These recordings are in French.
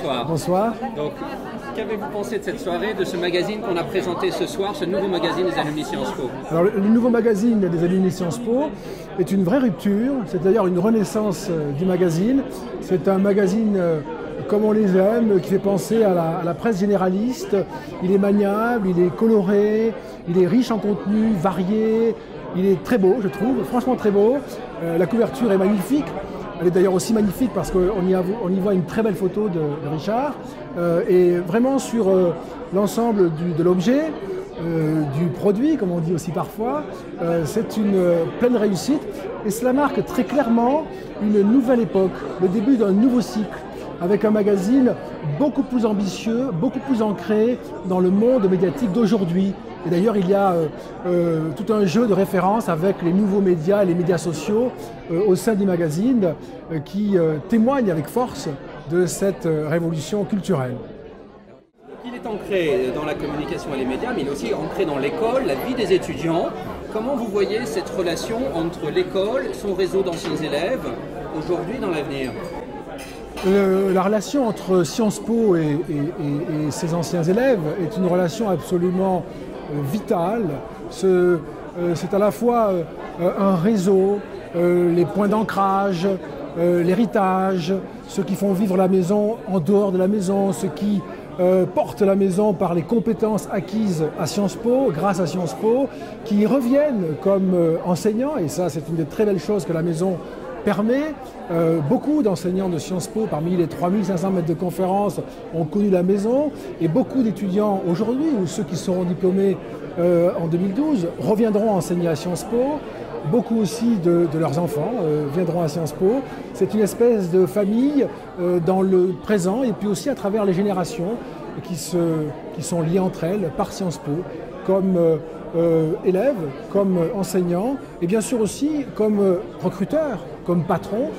bonsoir. Bonsoir. Donc, qu'avez-vous pensé de cette soirée, de ce magazine qu'on a présenté ce soir, ce nouveau magazine des alumni Sciences Po? Alors, le nouveau magazine des alumni Sciences Po est une vraie rupture, c'est d'ailleurs une renaissance du magazine. C'est un magazine comme on les aime, qui fait penser à la presse généraliste. Il est maniable, il est coloré, il est riche en contenu, varié. Il est très beau, je trouve, franchement très beau. La couverture est magnifique. Elle est d'ailleurs aussi magnifique parce qu'on y voit une très belle photo de Richard. Et vraiment sur l'ensemble de l'objet, du produit, comme on dit aussi parfois, c'est une pleine réussite. Et cela marque très clairement une nouvelle époque, le début d'un nouveau cycle, avec un magazine beaucoup plus ambitieux, beaucoup plus ancré dans le monde médiatique d'aujourd'hui. Et d'ailleurs, il y a tout un jeu de références avec les nouveaux médias et les médias sociaux au sein du magazine qui témoignent avec force de cette révolution culturelle. Il est ancré dans la communication et les médias, mais il est aussi ancré dans l'école, la vie des étudiants. Comment vous voyez cette relation entre l'école, son réseau d'anciens élèves, aujourd'hui dans l'avenir ? La relation entre Sciences Po et ses anciens élèves est une relation absolument vitale. C'est à la fois un réseau, les points d'ancrage, l'héritage, ceux qui font vivre la maison en dehors de la maison, ceux qui portent la maison par les compétences acquises à Sciences Po, grâce à Sciences Po, qui reviennent comme enseignants, et ça c'est une des très belles choses que la maison permet. Beaucoup d'enseignants de Sciences Po, parmi les 3500 maîtres de conférences, ont connu la maison, et beaucoup d'étudiants aujourd'hui, ou ceux qui seront diplômés en 2012, reviendront enseigner à Sciences Po. Beaucoup aussi de leurs enfants viendront à Sciences Po. C'est une espèce de famille dans le présent, et puis aussi à travers les générations qui sont liées entre elles par Sciences Po, comme élèves, comme enseignants, et bien sûr aussi comme recruteurs, comme patrons,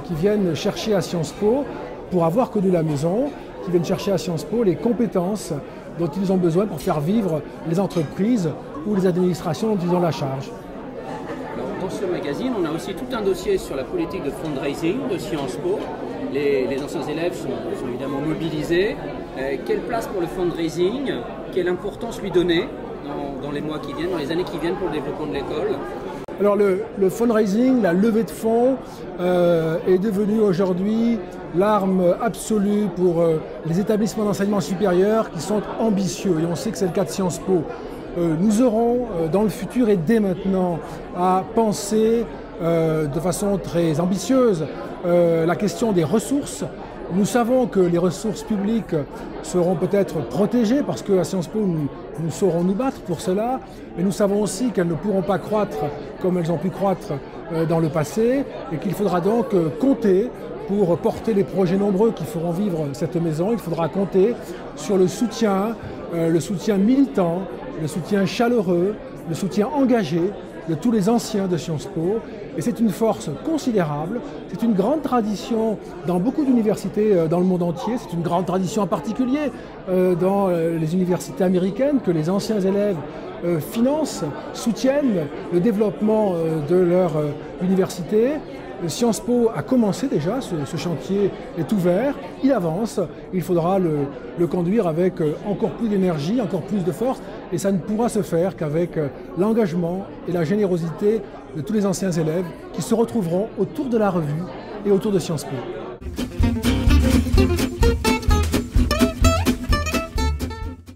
qui viennent chercher à Sciences Po, pour avoir connu la maison, qui viennent chercher à Sciences Po les compétences dont ils ont besoin pour faire vivre les entreprises ou les administrations dont ils ont la charge. Alors, dans ce magazine, on a aussi tout un dossier sur la politique de fundraising de Sciences Po. Les anciens élèves sont évidemment mobilisés. Quelle place pour le fundraising? Quelle importance lui donner dans les mois qui viennent, dans les années qui viennent pour le développement de l'école? Alors le fundraising, la levée de fonds est devenue aujourd'hui l'arme absolue pour les établissements d'enseignement supérieur qui sont ambitieux, et on sait que c'est le cas de Sciences Po. Nous aurons dans le futur et dès maintenant à penser de façon très ambitieuse la question des ressources. Nous savons que les ressources publiques seront peut-être protégées parce qu'à Sciences Po, nous saurons nous battre pour cela, mais nous savons aussi qu'elles ne pourront pas croître comme elles ont pu croître dans le passé, et qu'il faudra donc compter pour porter les projets nombreux qui feront vivre cette maison. Il faudra compter sur le soutien militant, le soutien chaleureux, le soutien engagé de tous les anciens de Sciences Po. Et c'est une force considérable, c'est une grande tradition dans beaucoup d'universités dans le monde entier, c'est une grande tradition en particulier dans les universités américaines, que les anciens élèves financent, soutiennent le développement de leur université. Sciences Po a commencé déjà, ce chantier est ouvert, il avance, il faudra le conduire avec encore plus d'énergie, encore plus de force, et ça ne pourra se faire qu'avec l'engagement et la générosité de tous les anciens élèves qui se retrouveront autour de la revue et autour de Sciences Po.